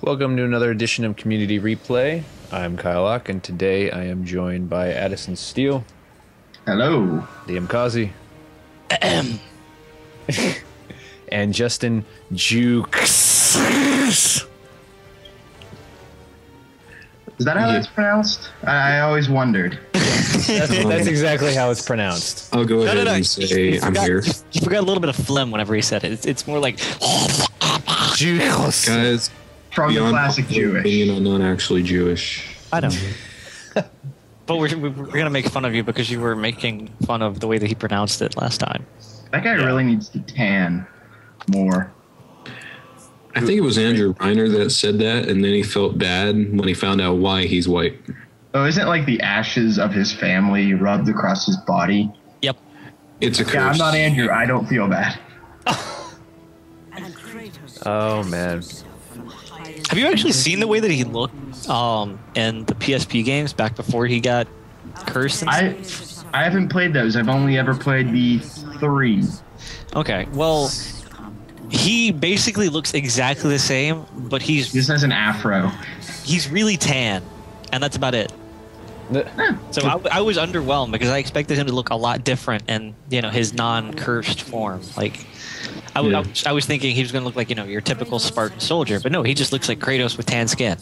Welcome to another edition of Community Replay. I'm Kyle Ock, and today I am joined by Addison Steele. Hello. Liam Kazi. And Justin Jukes. Is that how that's pronounced? I always wondered. That's exactly how it's pronounced. I'll go ahead and say I'm here. You forgot a little bit of phlegm whenever he said it. It's more like... Jukes. Guys, From the classic Jewish. Opinion, I'm not actually Jewish. I know. But we're going to make fun of you because you were making fun of the way that he pronounced it last time. That guy really needs to tan more. I think it was Andrew Reiner that said that, and then he felt bad when he found out why he's white. Oh, isn't it like the ashes of his family rubbed across his body? Yep. It's a curse. Yeah, I'm not Andrew. I don't feel bad. Oh, man. Have you actually seen the way that he looked in the PSP games back before he got cursed? I haven't played those. I've only ever played the 3. Okay, well, he basically looks exactly the same, but He just has an afro. he's really tan, and that's about it. So I was underwhelmed because I expected him to look a lot different in his non-cursed form. Like I was thinking he was going to look like your typical Spartan soldier, but no, he just looks like Kratos with tan skin.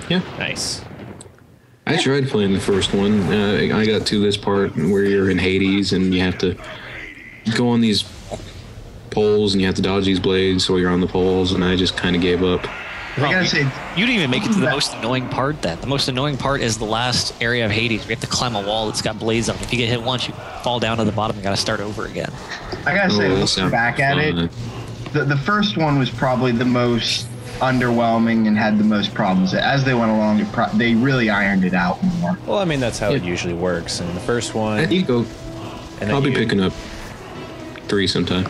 Yeah. Nice. I tried playing the first one. I got to this part where you're in Hades and you have to go on these poles and you have to dodge these blades, so you're on the poles, and I just kind of gave up. I gotta say, You didn't even make it to the most annoying part then. The most annoying part is the last area of Hades where you have to climb a wall that's got blades on it. If you get hit once, you fall down to the bottom and got to start over again. I gotta say, that looking sounds back at fun. it, the first one was probably the most underwhelming and had the most problems. As they went along, they really ironed it out more. Well, I mean, that's how it usually works. And the first one... I think I'll be picking up 3 sometime.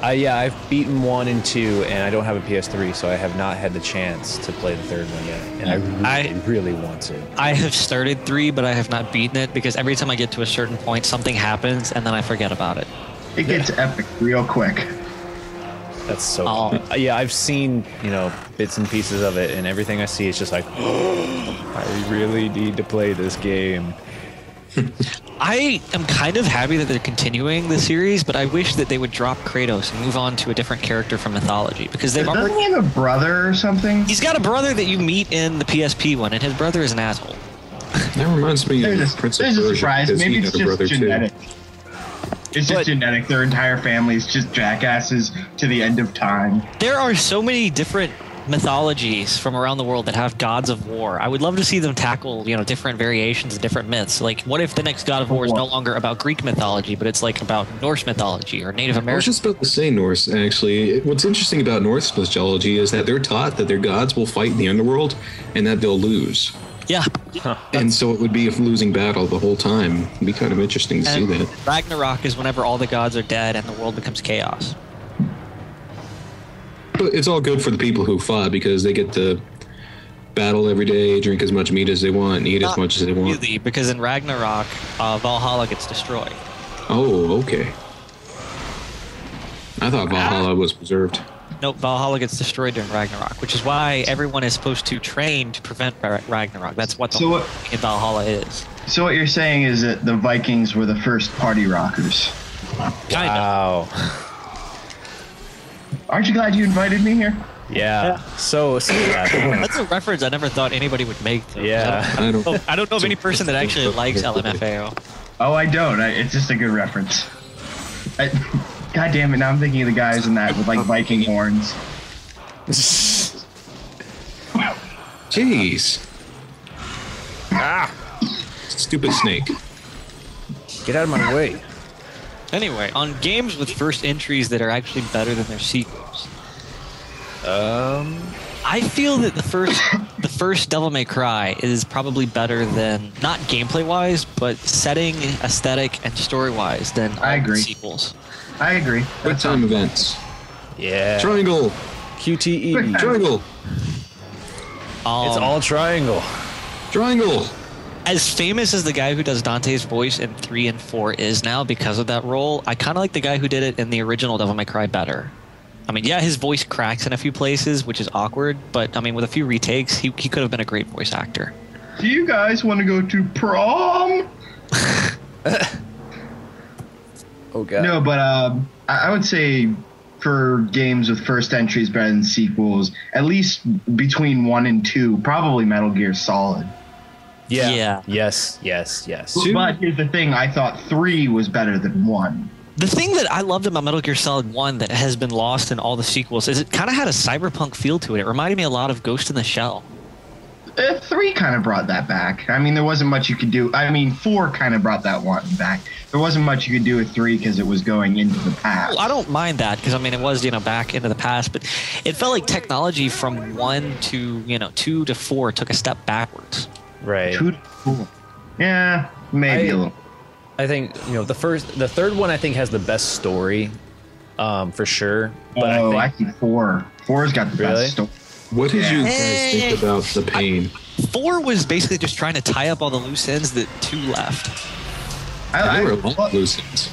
Yeah, I've beaten 1 and 2, and I don't have a PS3, so I have not had the chance to play the third one yet. And I really want to. I have started 3, but I have not beaten it because every time I get to a certain point, something happens, and then I forget about it. It gets epic real quick. That's so cool. Yeah, I've seen, bits and pieces of it, and everything I see is just like, I really need to play this game. I am kind of happy that they're continuing the series, but I wish that they would drop Kratos and move on to a different character from mythology because they've Doesn't he have a brother or something? He's got a brother that you meet in the PSP one, and his brother is an asshole. That reminds me of Prince of There's a Persia, surprise. because Maybe he it's had a brother just genetic. too. It's just genetic. Their entire family is just jackasses to the end of time. There are so many different mythologies from around the world that have gods of war. I would love to see them tackle, different variations of different myths. Like, what if the next god of war is no longer about Greek mythology, but it's like about Norse mythology or Native American? I was just about to say Norse, actually. What's interesting about Norse mythology is that they're taught that their gods will fight in the underworld and that they'll lose. Yeah. And so it would be a losing battle the whole time. It'd be kind of interesting to see that. Ragnarok is whenever all the gods are dead and the world becomes chaos. But it's all good for the people who fought because they get to battle every day, drink as much meat as they want, and eat as much as they want. Really, because in Ragnarok, Valhalla gets destroyed. Oh, okay. I thought Valhalla was preserved. Nope, Valhalla gets destroyed during Ragnarok, which is why everyone is supposed to train to prevent Ragnarok. That's what the whole thing in Valhalla is. So what you're saying is that the Vikings were the first party rockers. Kind of. Wow. Aren't you glad you invited me here? Yeah. So That's a reference I never thought anybody would make. Though. Yeah. I don't know of any person that actually likes LMFAO. Oh, I don't. It's just a good reference. God damn it, now I'm thinking of the guys in that with like Viking horns. Jeez. Stupid snake. Get out of my way. Anyway, on games with first entries that are actually better than their sequels, I feel that the first Devil May Cry is probably better than, not gameplay wise, but setting, aesthetic, and story wise than all the sequels. I agree. Quick time events. Yeah. Triangle. QTE. Triangle. It's all triangle. Triangle. as famous as the guy who does Dante's voice in 3 and 4 is now because of that role, I kind of like the guy who did it in the original Devil May Cry better. I mean, yeah, his voice cracks in a few places, which is awkward, but I mean, with a few retakes, he could have been a great voice actor. Do you guys want to go to prom? Oh god. No, but I would say for games with first entries better than sequels, at least between 1 and 2, probably Metal Gear Solid. Yeah. Yes. Yes. Yes. But here's the thing: I thought 3 was better than 1. The thing that I loved about Metal Gear Solid 1 that has been lost in all the sequels is it kind of had a cyberpunk feel to it. It reminded me a lot of Ghost in the Shell. 3 kind of brought that back. I mean, there wasn't much you could do. I mean, 4 kind of brought that one back. There wasn't much you could do with 3 because it was going into the past. Well, I don't mind that because I mean it was back into the past, but it felt like technology from 1 to 2 to 4 took a step backwards. Right. 2 to 4. Yeah, maybe a little. I think the third one I think has the best story, for sure. But I think 4. 4's got the best story. What did you guys think about the pain? 4 was basically just trying to tie up all the loose ends that 2 left. There were a lot of loose ends.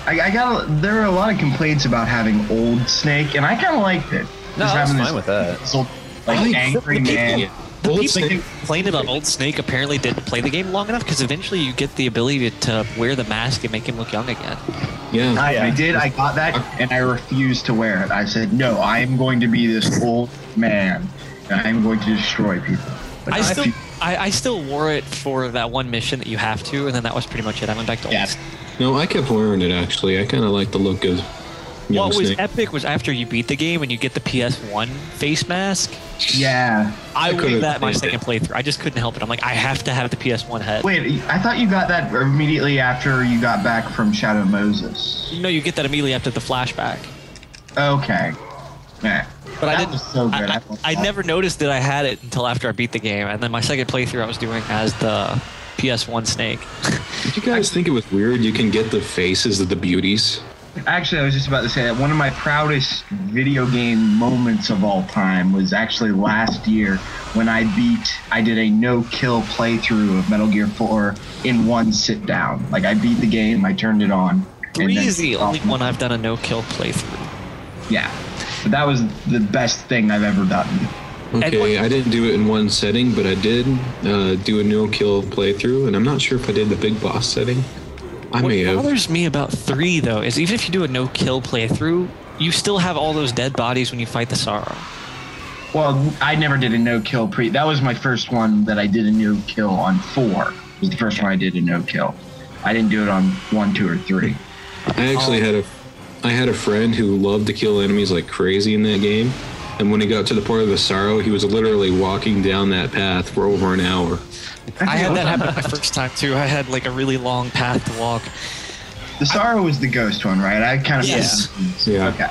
There were a lot of complaints about having old Snake, and I kind of liked it. No, I was fine with that. Angry man. The people who complained about Old Snake apparently didn't play the game long enough because eventually you get the ability to wear the mask and make him look young again. Yeah, I did. I got that, and I refused to wear it. I said, no, I am going to be this old man, and I am going to destroy people. I still wore it for that one mission that you have to, and then that was pretty much it. I went back to Old Snake. No, I kept wearing it, actually. I kind of like the look of What was epic was after you beat the game and you get the PS1 face mask. Yeah. I wore that my second playthrough. I just couldn't help it. I'm like, I have to have the PS1 head. Wait, I thought you got that immediately after you got back from Shadow Moses. No, you get that immediately after the flashback. Okay. Yeah. But that was so good. I never noticed that I had it until after I beat the game. And then my second playthrough I was doing as the PS1 Snake. Did you guys think it was weird you can get the faces of the beauties? Actually, I was just about to say that one of my proudest video game moments of all time was actually last year when I did a no-kill playthrough of Metal Gear 4 in one sit-down. Like, I beat the game, I turned it on. 3 is the only one I've done a no-kill playthrough. Yeah, but that was the best thing I've ever done. Okay, I didn't do it in one setting, but I did do a no-kill playthrough, and I'm not sure if I did the big boss setting. What bothers me about 3, though, is even if you do a no-kill playthrough, you still have all those dead bodies when you fight the Sorrow. Well, I never did a no-kill That was my first one that I did a no-kill on 4. It was the first one I did a no-kill. I didn't do it on 1, 2, or 3. I actually had a friend who loved to kill enemies like crazy in that game. And when he got to the part of the Sorrow, he was literally walking down that path for over an hour. I had that happen my first time too. I had like a really long path to walk. The Sorrow was the ghost one, right? I kind of Yeah. Okay.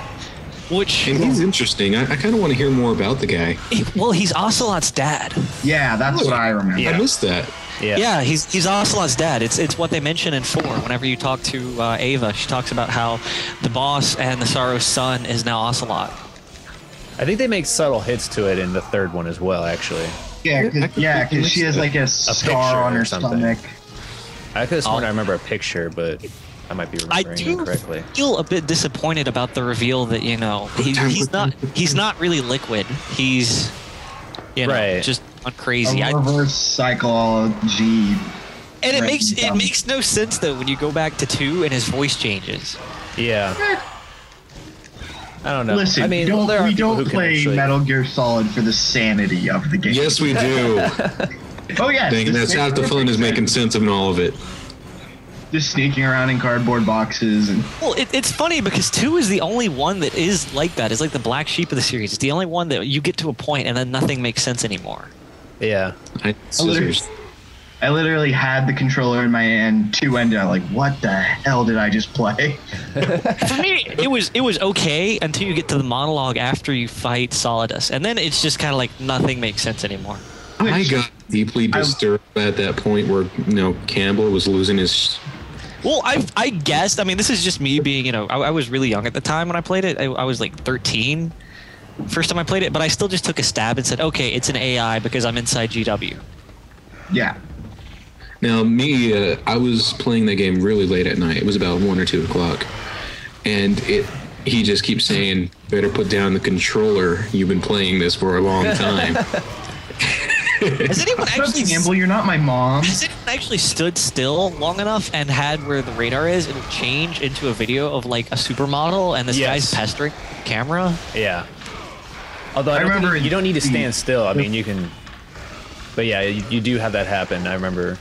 And he's interesting. I kind of want to hear more about the guy. Well, he's Ocelot's dad. Yeah, that's what I remember. I missed that. Yeah, he's Ocelot's dad. It's what they mention in 4. Whenever you talk to Ava, she talks about how the boss and the Sorrow's son is now Ocelot. I think they make subtle hits to it in the third one as well, actually. Yeah, because she has like a scar on her stomach. I could have sworn I remember a picture, but I might be remembering incorrectly. I feel a bit disappointed about the reveal that he's not really liquid. He's just gone crazy. A reverse psychology. And it makes no sense though when you go back to 2 and his voice changes. Yeah. I don't know. Listen, I mean, we don't play Metal Gear Solid for the sanity of the game. Yes, we do. Oh, yeah. That's half the fun is making sense of all of it. Just sneaking around in cardboard boxes. Well, it's funny because 2 is the only one that is like that. It's like the black sheep of the series. It's the only one that you get to a point and then nothing makes sense anymore. Yeah. I literally had the controller in my hand, 2 ended. I'm like, what the hell did I just play? For me, it was okay until you get to the monologue after you fight Solidus, and then it's just kind of like nothing makes sense anymore. I got deeply disturbed at that point where Campbell was losing his. Well, I guessed. I mean, this is just me being I was really young at the time when I played it. I was like 13 first time I played it, but I still just took a stab and said, okay, it's an AI because I'm inside GW. Yeah. Now, me, I was playing that game really late at night. It was about 1 or 2 o'clock. And he just keeps saying, better put down the controller. You've been playing this for a long time. Has anyone actually... Campbell, you're not my mom. Has anyone actually stood still long enough and had where the radar is, it'll change into a video of like a supermodel and this guy's pestering the camera? Yeah. Although I remember you don't need to stand still. I mean, you can... But yeah, you do have that happen. I remember...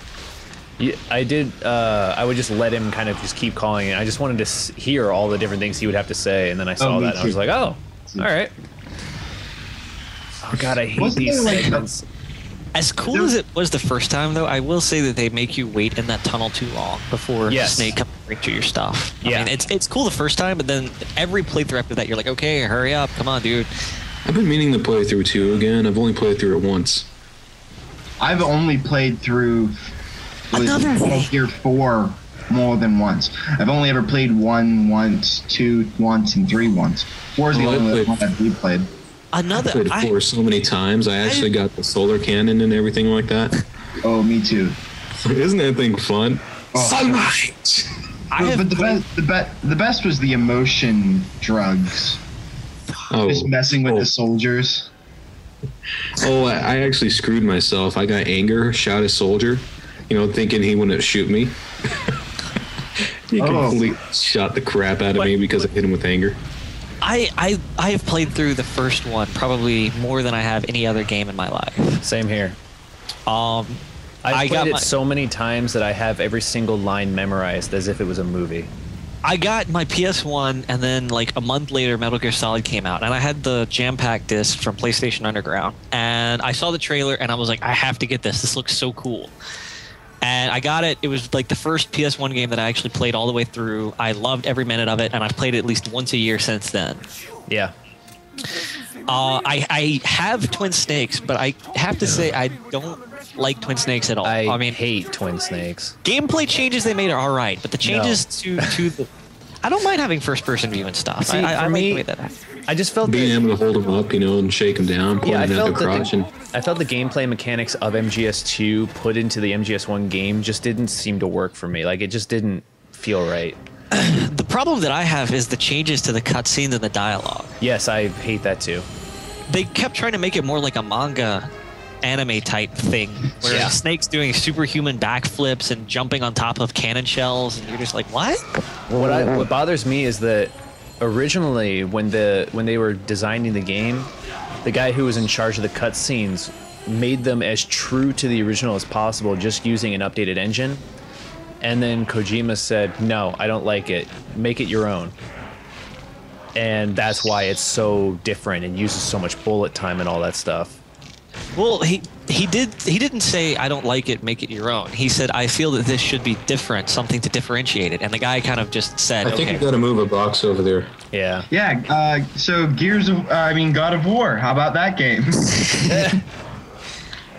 I would just let him kind of just keep calling, and I just wanted to hear all the different things he would have to say, and then I saw that, and I was like, oh, all right. Oh, God, I hate these segments. As cool as it was the first time, though, I will say that they make you wait in that tunnel too long before Snake comes right to your stuff. I mean, it's cool the first time, but then every playthrough after that, you're like, okay, hurry up, come on, dude. I've been meaning to play through 2 again. I've only played through it once. I've only played through Metal Gear 4 more than once. I've only ever played 1 once, 2 once, and 3 once. 4 is the only one I've replayed. I played 4 so many times. I actually got the solar cannon and everything like that. Oh, me too. Isn't that thing fun? Oh, Sunlight! But the best was the emotion drugs. Just messing with the soldiers. Oh, I actually screwed myself. I got anger, shot a soldier, thinking he wouldn't shoot me. He completely shot the crap out of me because I hit him with anger. I have played through the first one probably more than I have any other game in my life. Same here. I've played it so many times that I have every single line memorized as if it was a movie. I got my PS1, and then like a month later, Metal Gear Solid came out, and I had the jam-pack disc from PlayStation Underground, and I saw the trailer, and I was like, I have to get this. This looks so cool. And I got it. It was like the first PS1 game that I actually played all the way through. I loved every minute of it, and I've played it at least once a year since then. Yeah. I have Twin Snakes, but I have to say I don't like Twin Snakes at all. I mean, hate Twin Snakes. Gameplay changes they made are all right, but the changes to the... I don't mind having first-person view and stuff. See, I for me, like the way that I just felt being able to hold them up, and shake them down, pull them down the crotch. I felt the gameplay mechanics of MGS2 put into the MGS1 game just didn't seem to work for me. Like, it just didn't feel right. The problem that I have is the changes to the cutscenes and the dialogue. Yes, I hate that too. They kept trying to make it more like a manga anime type thing, where Snake's doing superhuman backflips and jumping on top of cannon shells, and you're just like, what? What bothers me is that originally, when they were designing the game, the guy who was in charge of the cutscenes made them as true to the original as possible, just using an updated engine. And then Kojima said, "No, I don't like it. Make it your own." And that's why it's so different and uses so much bullet time and all that stuff. Well, he didn't say I don't like it, make it your own. He said I feel that this should be different, something to differentiate it. And the guy kind of just said, I think you got to move a box over there. Yeah. Yeah. So God of War. How about that game?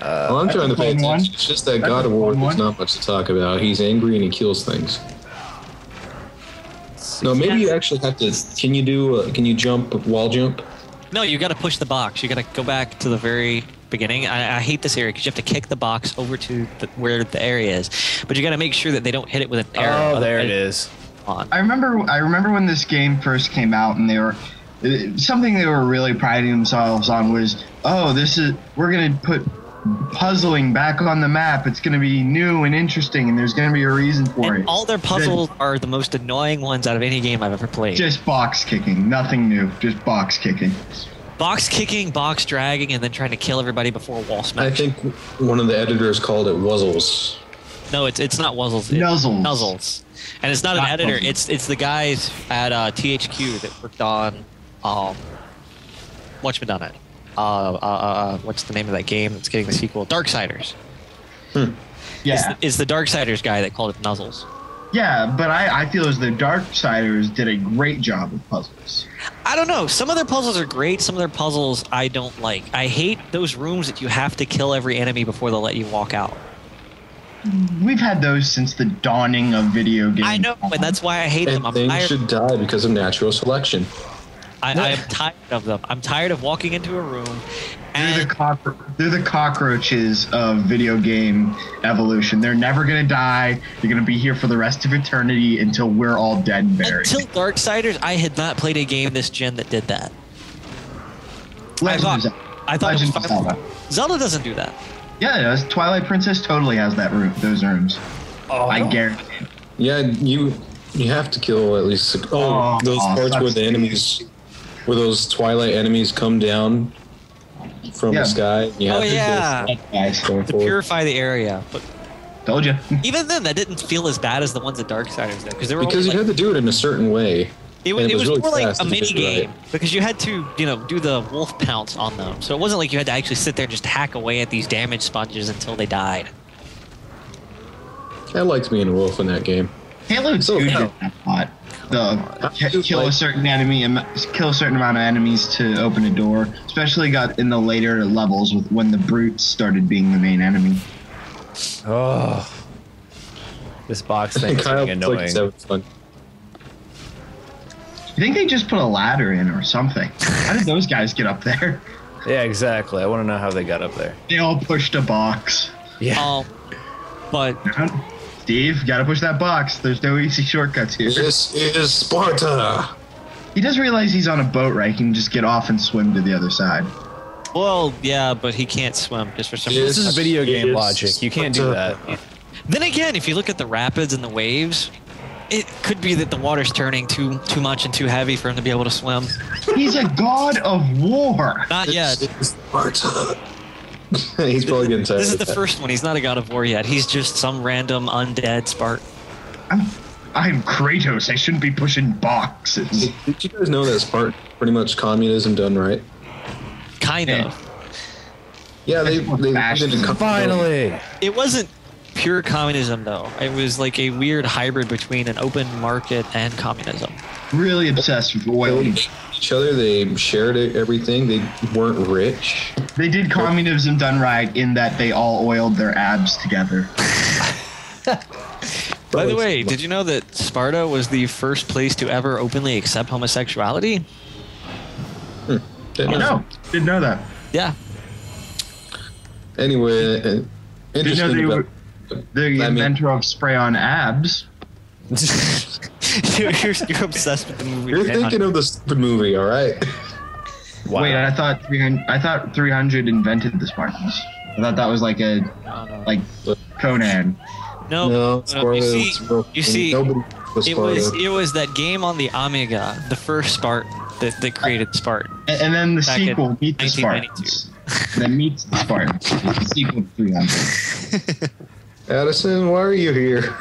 Well, I'm trying to pay attention. It's just that God of War, there's not much to talk about. He's angry and he kills things. No, maybe you actually have to. Can you jump, wall jump? No, you got to push the box. You got to go back to the very beginning. I hate this area because you have to kick the box over to where the area is, but you got to make sure that they don't hit it with an arrow. Oh, there it is. I remember when this game first came out, and something they were really priding themselves on was, we're gonna put puzzling back on the map. It's going to be new and interesting, and there's going to be a reason for it. All their puzzles are the most annoying ones out of any game I've ever played. Just box kicking, nothing new. Just box kicking. Box kicking, box dragging, and then trying to kill everybody before a wall smash. I think one of the editors called it Wuzzles. No, it's not Wuzzles. Nuzzles. Nuzzles. And it's not an editor. Puzzles. It's the guys at THQ that worked on whatchamacallit. What's the name of that game that's getting the sequel? Darksiders. Yeah. It's the Darksiders guy that called it Nuzzles. Yeah, but I feel as though Darksiders did a great job with puzzles. I don't know. Some of their puzzles are great. Some of their puzzles I don't like. I hate those rooms that you have to kill every enemy before they'll let you walk out. We've had those since the dawning of video games. I know, and that's why I hate them. Things should die because of natural selection. I am tired of them. I'm tired of walking into a room They're the cockroaches of video game evolution. They're never gonna die. They're gonna be here for the rest of eternity until we're all dead and buried. Until Darksiders, I had not played a game this gen that did that. I thought Legend of Zelda. Zelda doesn't do that. Yeah, it does. Twilight Princess totally has those rooms. Oh, I guarantee. Yeah, you have to kill at least. Those parts where the enemies, where those Twilight enemies come down from the sky. You have to kill to purify the area. But told you. even then, that didn't feel as bad as the ones at Darksiders, though, because you had to do it in a certain way. It was really more like a to mini do it game right. because you had to, do the wolf pounce on them. So it wasn't like you had to actually sit there and just hack away at these damage sponges until they died. I liked being a wolf in that game. Halo 2 did that a lot. Kill a certain enemy, kill a certain amount of enemies to open a door. Especially got in the later levels when the brutes started being the main enemy. Oh, this box thing is getting annoying. You think they just put a ladder in or something? How did those guys get up there? Yeah, exactly. I want to know how they got up there. They all pushed a box. Yeah. But Steve, gotta push that box. There's no easy shortcuts here. This is Sparta. He does realize he's on a boat, right? He can just get off and swim to the other side. well, yeah, but he can't swim just for some This reason. is video game logic. You can't do that. Then again, if you look at the rapids and the waves, it could be that the water's turning too much and too heavy for him to be able to swim. He's a god of war. Not yet. Sparta. He's probably getting tired. This is the first one. He's not a god of war yet. He's just some random undead Spartan. I'm Kratos. I shouldn't be pushing boxes. Did you guys know that Sparta pretty much communism done right? Kind of. Yeah, they Finally. It wasn't pure communism, though. It was like a weird hybrid between an open market and communism. Really obsessed with oil. each other. They shared everything. They weren't rich. They did communism done right in that they all oiled their abs together. By the way, did you know that Sparta was the first place to ever openly accept homosexuality? Didn't know that. Yeah. Anyway, Didn't know they were the inventor of spray-on abs. you're obsessed with the movie. You're thinking of the stupid movie, all right? Wow. Wait, I thought 300 invented the Spartans. I thought that was like a like Conan. No, Sparta, you see, nobody was it was that game on the Amiga, the first Spartan that created Spartan. And then the Back sequel, in Meet the 1992. Spartans. Then Meet the Spartans. It's the sequel to 300. Addison, why are you here?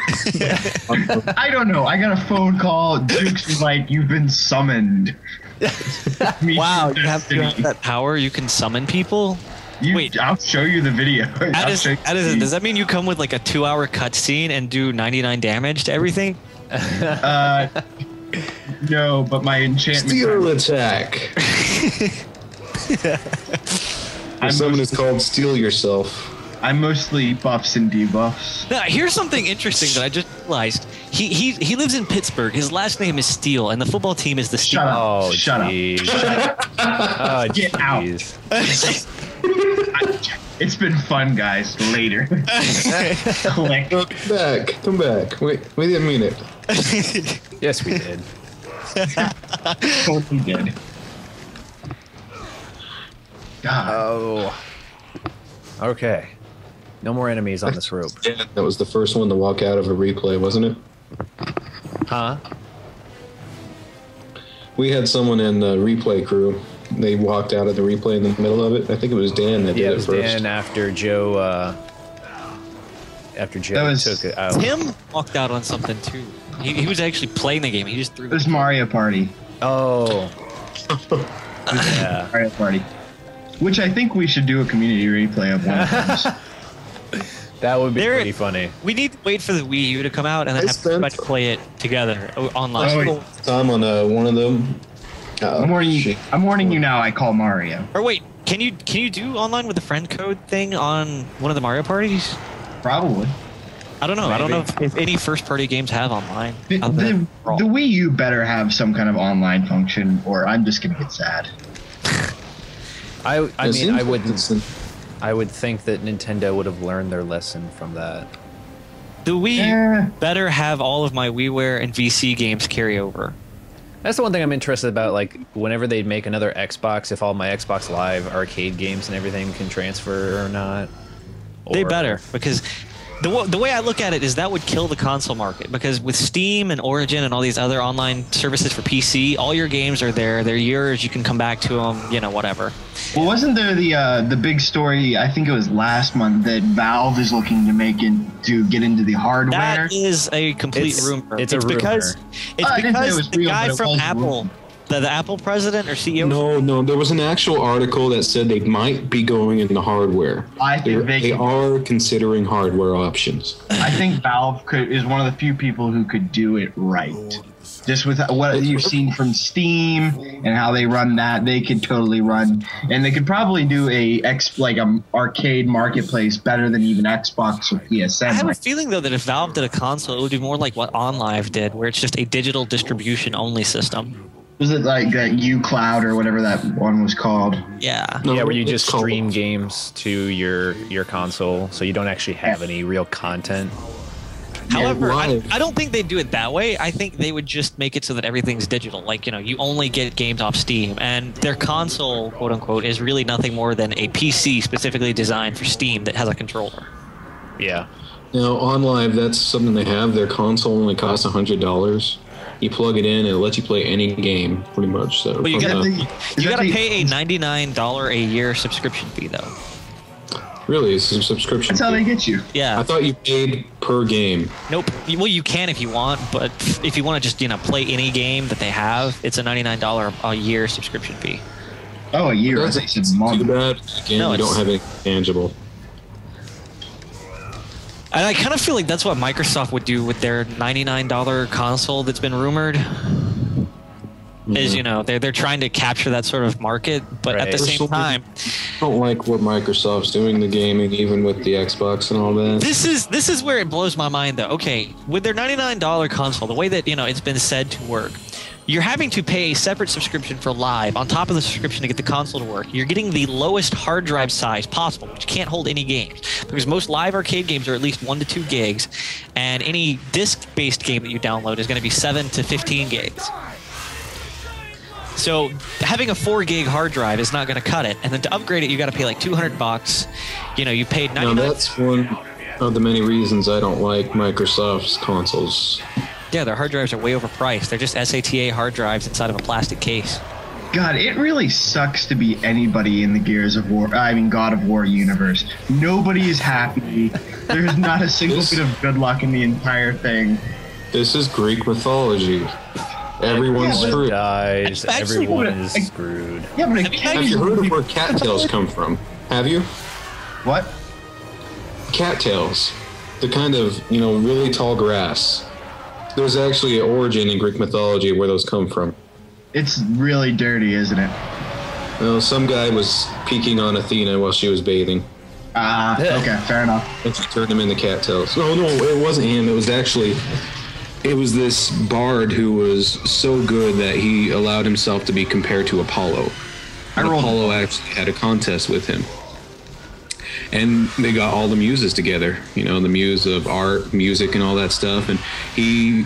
I don't know. I got a phone call. Duke's was like, "You've been summoned." Wow, you have that power? You can summon people? Wait, I'll show you the video. Addison, does that mean you come with like a 2-hour cutscene and do 99 damage to everything? No, but my enchantment. Steel attack. Someone is called Steal Yourself. I'm mostly buffs and debuffs. Now, here's something interesting that I just realized. He lives in Pittsburgh. His last name is Steele, and the football team is the Steel. Shut up. Oh, Get out. It's been fun, guys. Later. Click. Oh, come back. Wait, we didn't mean it. Yes, we did. Totally did. God. Oh. Okay. No more enemies on this rope. Yeah, that was the first one to walk out of a replay, wasn't it? Huh? We had someone in the replay crew. They walked out of the replay in the middle of it. I think it was Dan that did it first. Dan after Joe. Took it out. Tim walked out on something too. He was actually playing the game. He just threw. It was Mario Party. Oh. Yeah. Mario Party. Which I think we should do a community replay of one of those. That would be pretty funny. We need to wait for the Wii U to come out and then have everybody play it together online. Time on one of them. I'm warning you now. I call Mario. Or wait, can you do online with the friend code thing on one of the Mario parties? Probably. I don't know. Maybe. I don't know if any first party games have online. The Wii U better have some kind of online function, or I'm just gonna get sad. I It mean, seems I like wouldn't. it's I would think that Nintendo would have learned their lesson from that. The Wii Yeah. better have all of my WiiWare and VC games carry over. That's the one thing I'm interested about. Like, whenever they make another Xbox, if all my Xbox Live arcade games and everything can transfer or not. They Or- better, because the way I look at it is that would kill the console market, because with Steam and Origin and all these other online services for PC, all your games are there. They're yours. You can come back to them. You know, whatever. Well, wasn't there the big story? I think it was last month that Valve is looking to get into the hardware. That is a complete It's- rumor. it's a because rumor. it's I didn't say it because was the real, guy but it from was Apple, rumor. the Apple president or CEO. No, there was an actual article that said they might be going into hardware. I think they are considering hardware options. I think Valve is one of the few people who could do it right. Just with what you've seen from Steam and how they run that, they could totally run, and they could probably do like a arcade marketplace better than even Xbox or PSN. I have a feeling though that if Valve did a console, it would be more like what OnLive did, where it's just a digital distribution only system. Was it like that uCloud or whatever that one was called? Yeah. No, Yeah, where you it's just called- stream games to your console, so you don't actually have any real content. However, live. I don't think they'd do it that way. I think they would just make it so that everything's digital. Like, you know, you only get games off Steam, and their console, quote unquote, is really nothing more than a PC specifically designed for Steam that has a controller. Yeah. Now, on live, that's something they have. Their console only costs $100. You plug it in, and it lets you play any game, pretty much. So, But you from gotta, the- you gotta pay a $99 a year subscription fee, though. really, it's a subscription. That's how they fee. get you. Yeah. I thought you paid per game. Nope. Well, you can if you want, but if you want to just, you know, play any game that they have, it's a $99 a year subscription fee. Oh, a year. I That's think it's a too month. bad. Again, No, you it's- don't have anything tangible. And I kind of feel like that's what Microsoft would do with their $99 console that's been rumored. Is, you know, they're trying to capture that sort of market, but at the Right. same time, I don't like what Microsoft's doing in the gaming, even with the Xbox and all that. this is where it blows my mind, though. Okay, with their $99 console, the way that, you know, it's been said to work, you're having to pay a separate subscription for Live on top of the subscription to get the console to work. You're getting the lowest hard drive size possible, which can't hold any games, because most Live arcade games are at least 1 to 2 gigs, and any disc-based game that you download is going to be 7 to 15 gigs. So having a 4 gig hard drive is not going to cut it, and then to upgrade it, you got to pay like $200. You know, you paid Now, 99. that's one of the many reasons I don't like Microsoft's consoles. Yeah, their hard drives are way overpriced. They're just SATA hard drives inside of a plastic case. God, it really sucks to be anybody in the God of War universe. Nobody is happy. There's not a single bit of good luck in the entire thing. This is Greek mythology. Everyone's Yeah, but- screwed. Dies. Actually, Everyone what- is I- screwed. Yeah, but Have you heard of where cattails come from? Have you? What? Cattails. The kind of, really tall grass. There's actually an origin in Greek mythology where those come from. It's really dirty, isn't it? Well, some guy was peeking on Athena while she was bathing. Okay, fair enough. And she turned him into cattails. No, it wasn't him. It was this bard who was so good that he allowed himself to be compared to Apollo. And Apollo actually had a contest with him. And they got all the muses together, the muse of art, music, and all that stuff. And he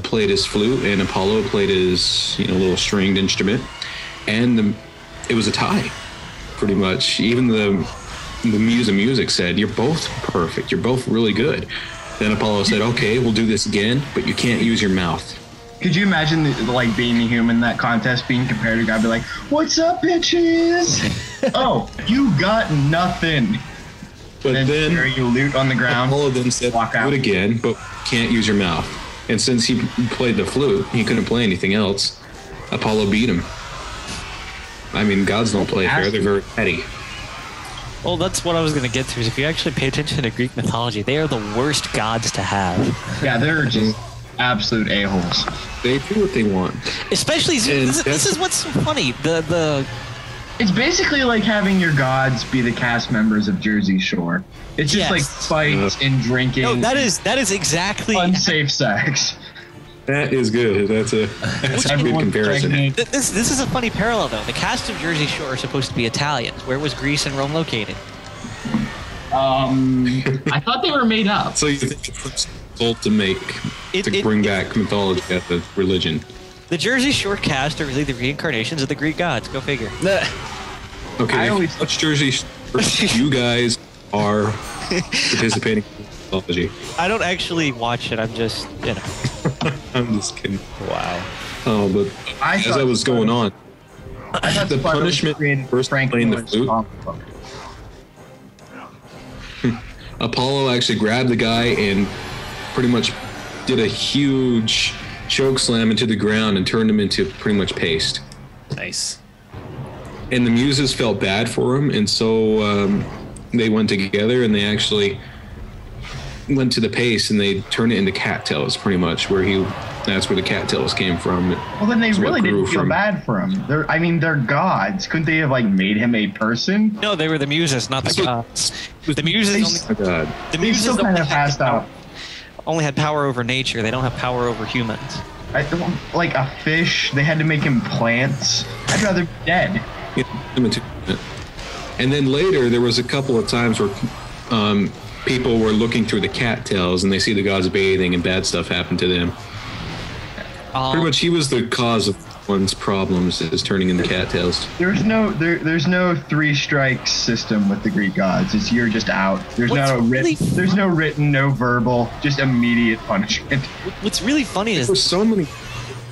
played his flute, and Apollo played his, little stringed instrument. And it was a tie, pretty much. Even the muse of music said, "You're both perfect. You're both really good." Then Apollo said, "Okay, we'll do this again, but you can't use your mouth." Could you imagine, being a human in that contest, being compared to a guy, be like, "What's up, bitches?" "Oh, you got nothing." But then you loot on the ground. Apollo then said, walk "Do out. it again, but can't use your mouth." And since he played the flute, he couldn't play anything else. Apollo beat him. I mean, gods don't play fair; they're very petty. Well, that's what I was going to get to. Is if you actually pay attention to Greek mythology, they are the worst gods to have. Yeah, they're just absolute a-holes. They do what they want. Especially, this is what's so funny. It's basically like having your gods be the cast members of Jersey Shore. It's just Yes. like fights and drinking. No, that is exactly unsafe sex. That is good. That's a good comparison. This is a funny parallel, though. The cast of Jersey Shore are supposed to be Italians. Where was Greece and Rome located? I thought they were made up. So you think it was told to bring back mythology as a religion? The Jersey Shore cast are really the reincarnations of the Greek gods. Go figure. Okay, which Jersey Shore you guys are participating in mythology? I don't actually watch it. I'm just, I'm just kidding. Wow. Oh, but as I was going on, I thought the punishment first playing the flute. Apollo actually grabbed the guy and pretty much did a huge choke slam into the ground and turned him into pretty much paste. Nice. And the muses felt bad for him, and so they went together and they actually went to the paste and they turned it into cattails, pretty much, that's where the cattails came from. Well, then they really didn't feel bad for him. They're gods. Couldn't they have made him a person? No, they were the muses, not the gods. The muses still kind of passed out. Only had power over nature. They don't have power over humans. Like a fish, they had to make him plants. I'd rather be dead. And then later, there was a couple of times where people were looking through the cattails and they see the gods bathing and bad stuff happened to them. Pretty much, he was the cause of one's problems is turning into cattails. There's no 3-strike system with the Greek gods. It's you're just out. There's no written, no verbal, just immediate punishment. What's really funny is there's so many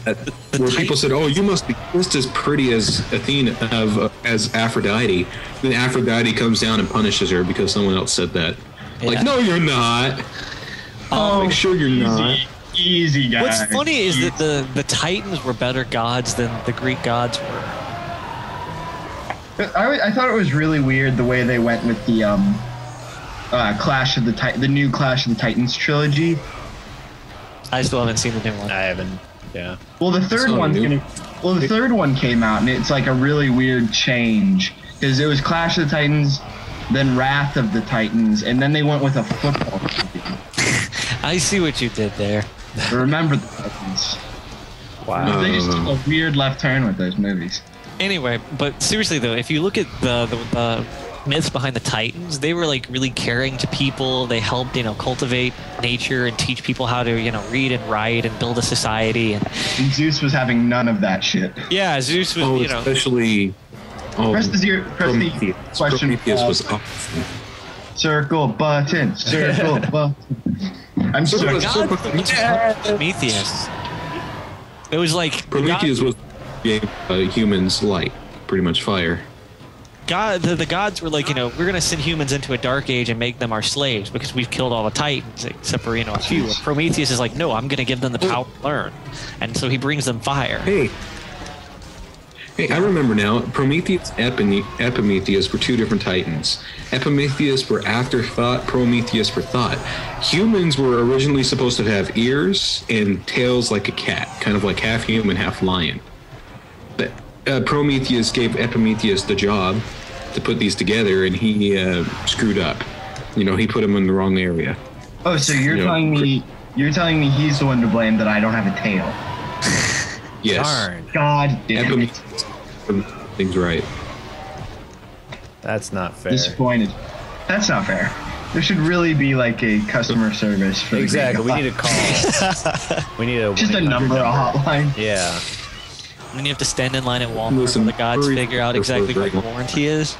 where people said, "Oh, you must be just as pretty as Athena as Aphrodite." Then Aphrodite comes down and punishes her because someone else said that. Yeah. Like, no, you're not. Make sure you're not. Easy, guys. What's funny is that the Titans were better gods than the Greek gods were. I thought it was really weird the way they went with the the new Clash of the Titans trilogy. I still haven't seen the new one. I haven't. Yeah. Well, the third one came out, and it's like a really weird change because it was Clash of the Titans, then Wrath of the Titans, and then they went with a football team. I see what you did there. Remember the Titans. Wow. They just took a weird left turn with those movies. Anyway, but seriously though, if you look at the myths behind the Titans, they were really caring to people. They helped, cultivate nature and teach people how to, read and write and build a society. And Zeus was having none of that shit. Yeah, Zeus was, especially. Press the question. Prometheus was awesome. Circle button. Circle button. I'm sorry. Prometheus. It was like Prometheus was humans light, pretty much fire. The gods were like, we're gonna send humans into a dark age and make them our slaves because we've killed all the Titans except for a few. And Prometheus is like, no, I'm gonna give them the power to learn, and so he brings them fire. Hey, I remember now. Prometheus and Epimetheus were two different Titans. Epimetheus were afterthought, Prometheus for thought. Humans were originally supposed to have ears and tails like a cat, kind of like half human, half lion. But Prometheus gave Epimetheus the job to put these together, and he screwed up. He put them in the wrong area. Oh, so you're telling me he's the one to blame that I don't have a tail? Yes. Darn. God damn it. Things right. That's not fair. Disappointed. That's not fair. There should really be like a customer service for exactly. We need a call. We need a just a number, a hotline. Yeah. And then you have to stand in line at Walmart while the gods figure out exactly what the warranty is.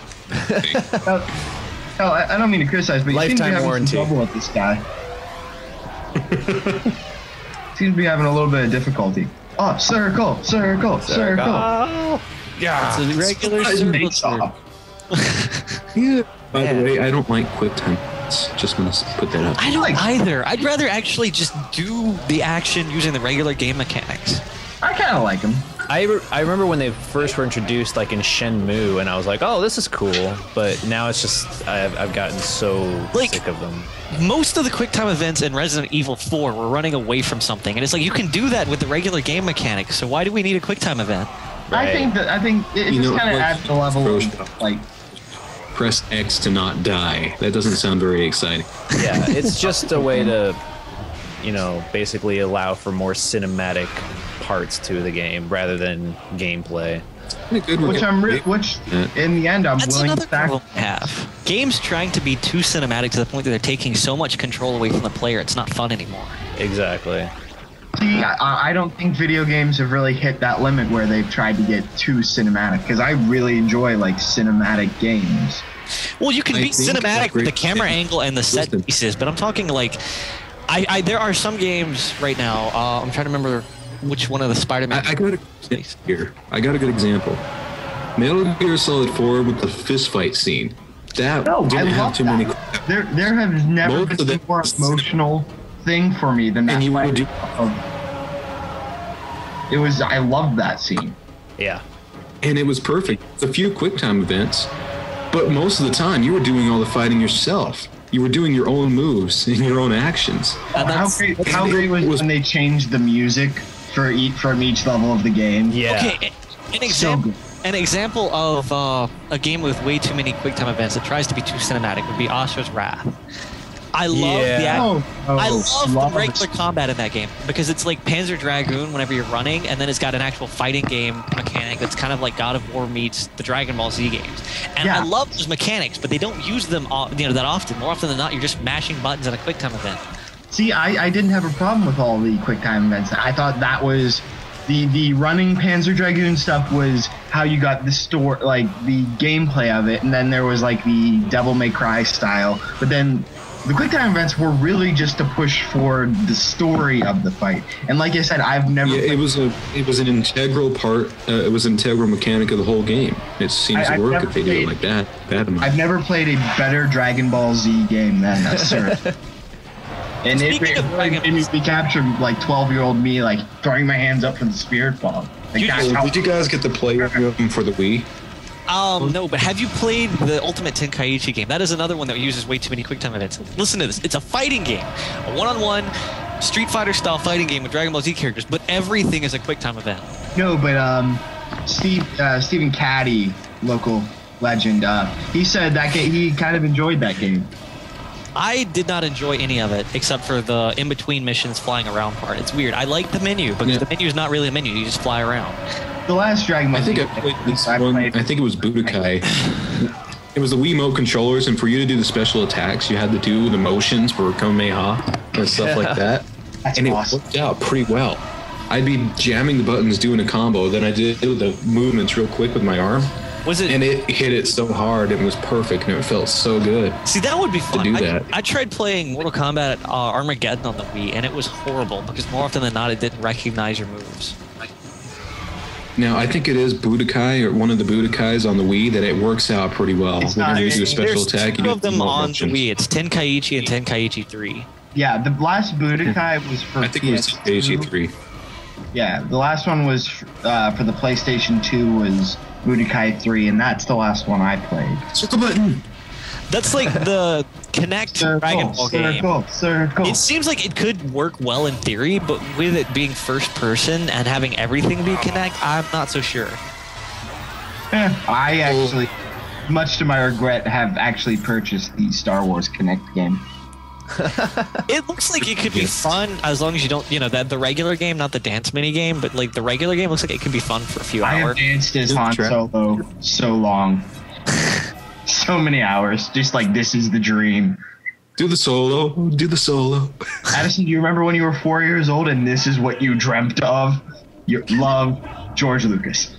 I don't mean to criticize, but lifetime you seem to be having warranty. some trouble with this guy. Seems to be having a little bit of difficulty. Oh, circle. Yeah. It's a regular circle. Yeah. By the way, I don't like QuickTime. Just want to put that up. I don't either. I'd rather actually just do the action using the regular game mechanics. I kind of like them. I remember when they first were introduced, like in Shenmue, and I was like, "Oh, this is cool," but now it's just I've gotten so sick of them. Most of the QuickTime events in Resident Evil 4 were running away from something, and it's like you can do that with the regular game mechanics. So why do we need a QuickTime event? Right. I think it just kind of adds the level of like. Press X to not die. That doesn't sound very exciting. Yeah, it's just a way to basically allow for more cinematic parts to the game rather than gameplay. Which in the end I'm That's willing another to problem I have. Games trying to be too cinematic to the point that they're taking so much control away from the player, it's not fun anymore. Exactly. See, I don't think video games have really hit that limit where they've tried to get too cinematic, because I really enjoy like cinematic games. Well, you can be cinematic with the camera angle and the set pieces, but I'm talking like, there are some games right now. I'm trying to remember which one of the Spider-Man. I got a good example. Metal Gear Solid 4 with the fist fight scene. That didn't have too many. There have never been a more emotional thing for me than that. I loved that scene. Yeah. And it was perfect. A few QuickTime events, but most of the time you were doing all the fighting yourself. You were doing your own moves and your own actions. How great was when they changed the music from each level of the game? Yeah. Okay, an example of a game with way too many QuickTime events that tries to be too cinematic would be Asura's Wrath. I love the regular combat in that game, because it's like Panzer Dragoon whenever you're running, and then it's got an actual fighting game mechanic that's kind of like God of War meets the Dragon Ball Z games. And I love those mechanics, but they don't use them that often. More often than not, you're just mashing buttons in a QuickTime event. See, I didn't have a problem with all the QuickTime events. I thought that was the running Panzer Dragoon stuff was how you got the the gameplay of it, and then there was like the Devil May Cry style. But then the QuickTime events were really just to push forward the story of the fight. And like I said, I've never. Yeah, it was an integral part. It was an integral mechanic of the whole game. It seems to work if they do it like that. I've never played a better Dragon Ball Z game than that, sir. And it made me capture like 12-year-old me, like throwing my hands up for the spirit bomb. Like, did you guys get the play for the Wii? No, but have you played the Ultimate Tenkaichi game? That is another one that uses way too many QuickTime events. Listen to this. It's a fighting game. A one-on-one Street Fighter-style fighting game with Dragon Ball Z characters, but everything is a QuickTime event. No, but Stephen Caddy, local legend, he said that he kind of enjoyed that game. I did not enjoy any of it, except for the in-between missions flying around part. It's weird. I like the menu, because the menu is not really a menu. You just fly around. The last Dragon Ball I think I played this one. I think it was Budokai. It was the Wiimote controllers, and for you to do the special attacks, you had to do the motions for Kamehameha and stuff like that. And awesome. It worked out pretty well. I'd be jamming the buttons, doing a combo, then I did the movements real quick with my arm. And it hit it so hard, it was perfect, and it felt so good. See, that would be fun. To do that. I tried playing Mortal Kombat Armageddon on the Wii, and it was horrible, because more often than not, it didn't recognize your moves. Now, I think it is Budokai, or one of the Budokais on the Wii, that it works out pretty well. When you do a special attack, two of them on the Wii. It's Tenkaichi and Tenkaichi 3. Yeah, the last Budokai was for I think it was Tenkaichi 3. Yeah, the last one was for the PlayStation 2 was Budokai 3, and that's the last one I played. Circle button! That's like the Kinect Dragon Ball game. Circle. It seems like it could work well in theory, but with it being first person and having everything be Kinect, I'm not so sure. I actually, much to my regret, have actually purchased the Star Wars Kinect game. It looks like it could be fun as long as you don't, that the regular game, not the dance mini game, but like the regular game looks like it could be fun for a few hours. I have danced as Han Solo so long. So many hours. Just like, this is the dream. Do the solo. Do the solo. Addison, do you remember when you were 4 years old and this is what you dreamt of? You love George Lucas.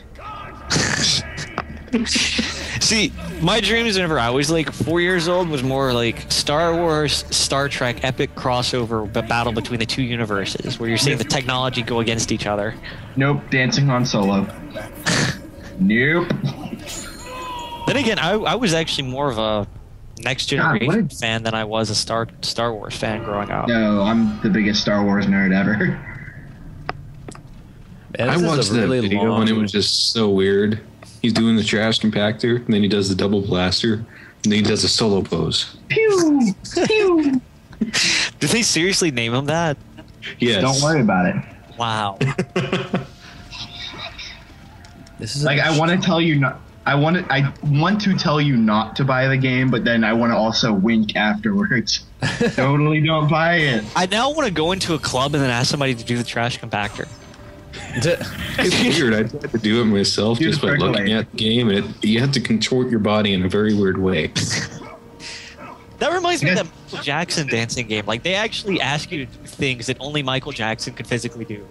See, my dreams whenever I was like 4 years old was more like Star Wars, Star Trek, epic crossover battle between the two universes, where you're seeing the technology go against each other. Nope, dancing on Solo. Nope. Then again, I was actually more of a Next Generation fan than I was a Star Wars fan growing up. No, I'm the biggest Star Wars nerd ever. Man, I watched that video and it was just so weird. He's doing the trash compactor, and then he does the double blaster, and then he does a solo pose. Pew! Pew! Did they seriously name him that? Yes. Don't worry about it. Wow. This is like, I want to tell you not. I want to tell you not to buy the game, but then I want to also wink afterwards. Totally don't buy it. I now want to go into a club and then ask somebody to do the trash compactor. It's weird. I tried to do it myself just by looking at the game, and you have to contort your body in a very weird way. That reminds me of that Michael Jackson dancing game. Like, they actually ask you to do things that only Michael Jackson could physically do.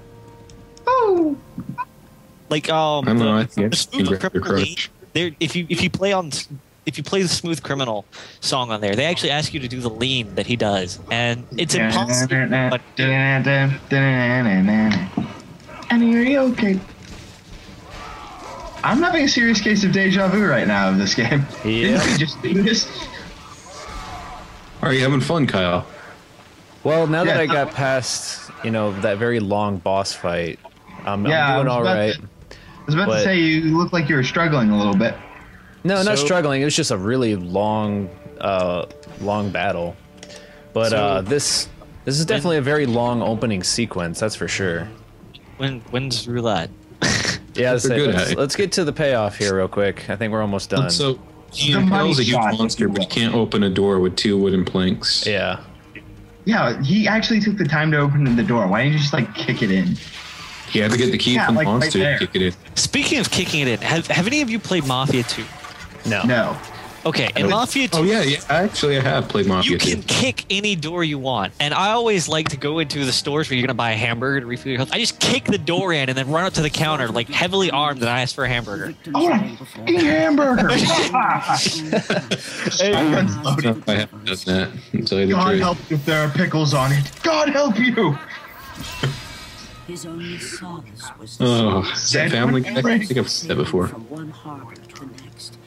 Oh. Like, I don't know. I think the Smooth Criminal lean, if you play the Smooth Criminal song on there, they actually ask you to do the lean that he does, and it's impossible. But Annie, okay. I'm having a serious case of deja vu right now of this game. Yeah. Didn't we just do this? Are you having fun, Kyle? Well, now that I got past, that very long boss fight, I'm doing all right. I was about to say, you look like you were struggling a little bit. No, not struggling. It was just a really long battle. But this is definitely a very long opening sequence. That's for sure. When's roulette? Yeah, let's get to the payoff here real quick. I think we're almost done. So he impels a huge monster, but he can't open a door with 2 wooden planks. Yeah. Yeah, he actually took the time to open the door. Why didn't you just kick it in? He had to get the key from the monster to kick it in. Speaking of kicking it in, have any of you played Mafia 2? No. No. Okay, in Mafia 2... Oh, yeah. Actually, I have played Mafia 2. You can kick any door you want. And I always like to go into the stores where you're going to buy a hamburger to refill your health. I just kick the door in and then run up to the counter, heavily armed, and I ask for a hamburger. I want a fucking hamburger! I haven't done that. God help you if there are pickles on it. God help you! His only solace was is that Family Guy? I think I've said that before. from one harbor to the next.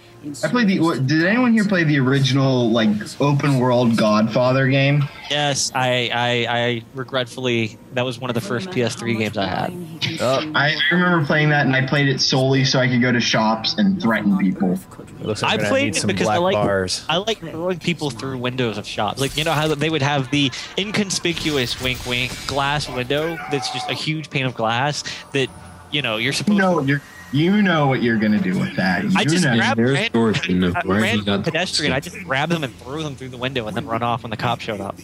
I played did anyone here play the original, open world Godfather game? Yes, I regretfully, that was one of the first PS3 games I had. I remember playing that, and I played it solely so I could go to shops and threaten people. It looks like I played it because I like bars. throwing people through windows of shops. You know how they would have the inconspicuous wink glass window that's just a huge pane of glass that, you're supposed to... You know what you're gonna do with that. I just grab random pedestrian. I just grab them and throw them through the window and then run off when the cop showed up.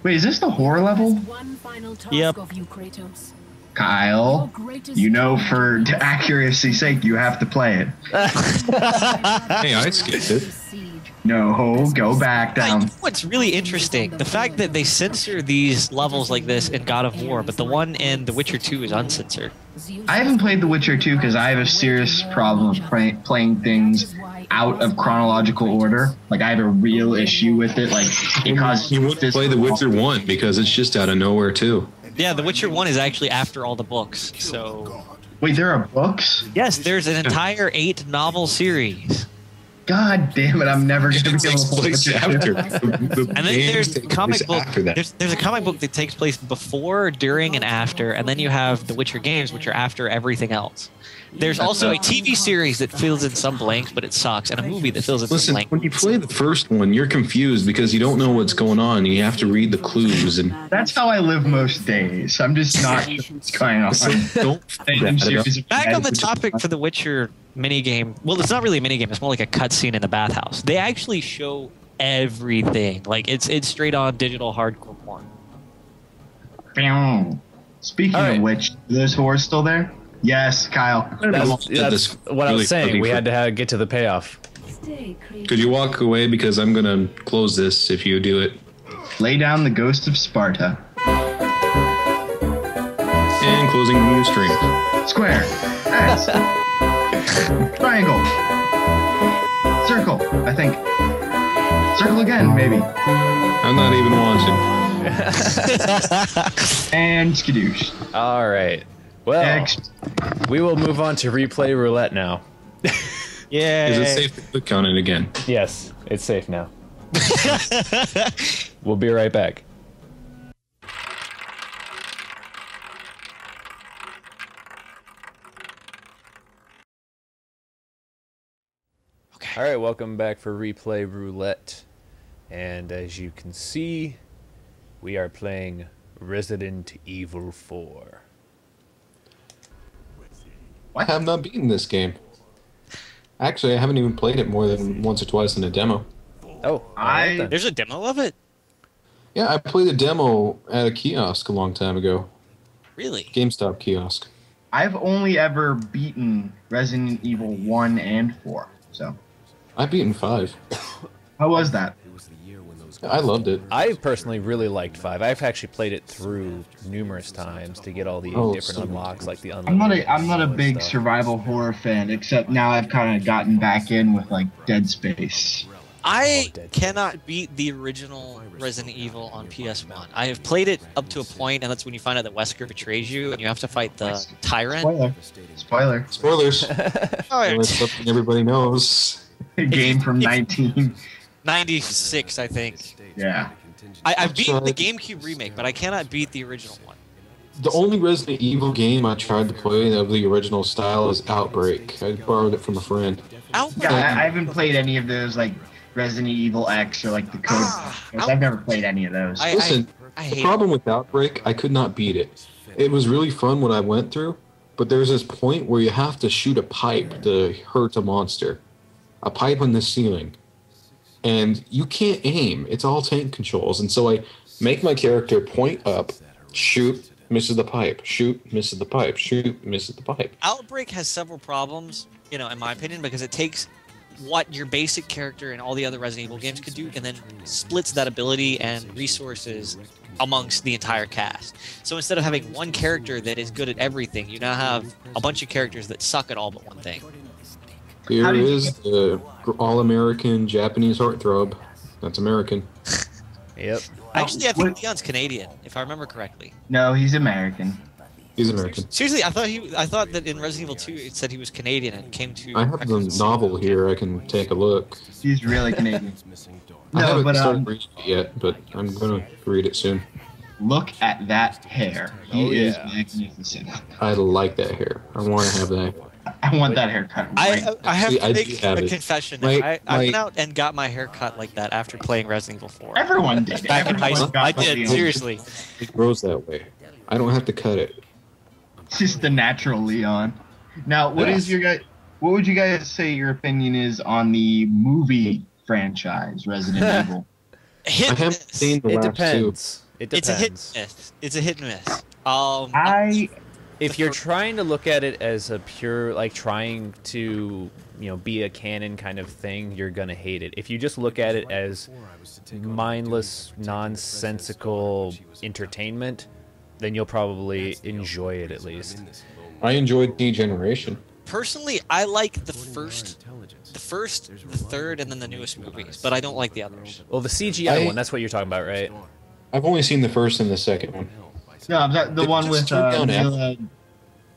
Wait, is this the horror level? Yep. Kyle, for accuracy's sake, you have to play it. Hey, I skipped it. No, go back down. What's really interesting, the fact that they censor these levels like this in God of War, but the one in The Witcher 2 is uncensored. I haven't played The Witcher 2 because I have a serious problem with playing things out of chronological order. I have a real issue with it. Because you wouldn't play The Witcher 1 because it's just out of nowhere too. Yeah, The Witcher 1 is actually after all the books. So. Wait, there are books? Yes, there's an entire 8-novel series. God damn it! I'm never going to be able to play after. And then there's a comic book. There's a comic book that takes place before, during, and after, and then you have the Witcher games, which are after everything else. There's also a TV series that fills in some blanks, but it sucks, and a movie that fills in some blanks. When you play the first one, you're confused because you don't know what's going on. You have to read the clues, and that's how I live most days. I'm just not sure what's going on. Back on the topic for the Witcher minigame. Well, it's not really a minigame. It's more like a cutscene in the bathhouse. They actually show everything. It's straight on digital hardcore porn. Speaking of which, are those whores still there? Yes, Kyle. That's what I was saying. We had to get to the payoff. Could you walk away because I'm gonna close this if you do it? Lay down the ghost of Sparta. And closing the new stream. Square. X. Triangle. Circle, I think. Circle again, maybe. I'm not even watching. And skadoosh. All right. Well, we will move on to replay roulette now. Yeah. Is it safe to click on it again? Yes, it's safe now. We'll be right back. Okay. All right, welcome back for replay roulette. And as you can see, we are playing Resident Evil 4. I have not beaten this game. Actually, I haven't even played it more than once or twice in a demo. Oh, There's a demo of it? Yeah, I played a demo at a kiosk a long time ago. Really? GameStop kiosk. I've only ever beaten Resident Evil 1 and 4. So, I've beaten 5. how was that? I loved it. I personally really liked 5. I've actually played it through numerous times to get all the different so unlocks, like the I'm not unlimited. a I'm not a ammo and big stuff. survival horror fan, except now I've kind of gotten back in with like Dead Space. I Dead cannot beat the original Resident Evil on PS1. I have played it up to a point, and that's when you find out that Wesker betrays you, and you have to fight the Tyrant. Spoiler. Spoilers. Oh, That's something everybody knows. Game from 96, I think. Yeah. I've beaten the tried- GameCube remake, but I cannot beat the original one. The only Resident Evil game I tried to play of the original style is Outbreak. I borrowed it from a friend. Outbreak. Yeah, I haven't played any of those like Resident Evil X or like the Code. I've never played any of those. Listen, I the hate problem with Outbreak, I could not beat it. It was really fun what I went through, but there's this point where you have to shoot a pipe to hurt a monster. A pipe on the ceiling. And you can't aim. It's all tank controls. And so I make my character point up, shoot, misses the pipe, shoot, misses the pipe, shoot, misses the pipe. Outbreak has several problems, in my opinion, because it takes what your basic character and all the other Resident Evil games could do and then splits that ability and resources amongst the entire cast. So instead of having one character that is good at everything, you now have a bunch of characters that suck at all but one thing. Here is the all-American Japanese heartthrob. That's American. Yep. Actually, I think Leon's Canadian, if I remember correctly. No, he's American. He's American. Seriously, I thought that in Resident Evil 2 it said he was Canadian and came to. I have the novel here. I can take a look. He's really Canadian. I No, haven't but started reading it yet, but I'm going to read it soon. look at that hair. He is yeah. magnificent. I like that hair. I want to have that. I want that haircut. Right. I have See, to I do make have a it. confession. My- I went out and got my hair cut like that after playing Resident Evil 4. Everyone did. Back in high Everyone school. got I the did, Leon. seriously. It grows that way. I don't have to cut it. It's just the natural Leon. Now, what is your guys? What would you guys say your opinion is on the movie franchise Resident Evil? Hit I and haven't miss. seen the It last depends. It It's a hit and depends. miss. It's a hit and miss. If you're trying to look at it as a pure, like trying to, be a canon kind of thing, you're gonna hate it. If you just look at it as mindless, nonsensical entertainment, then you'll probably enjoy it at least. I enjoyed Degeneration. Personally, I like the first, the third, and then the newest movies, but I don't like the others. Well, the CGI I- one, that's what you're talking about, right? I've only seen the first and the second one. No, the Did one you with just turn down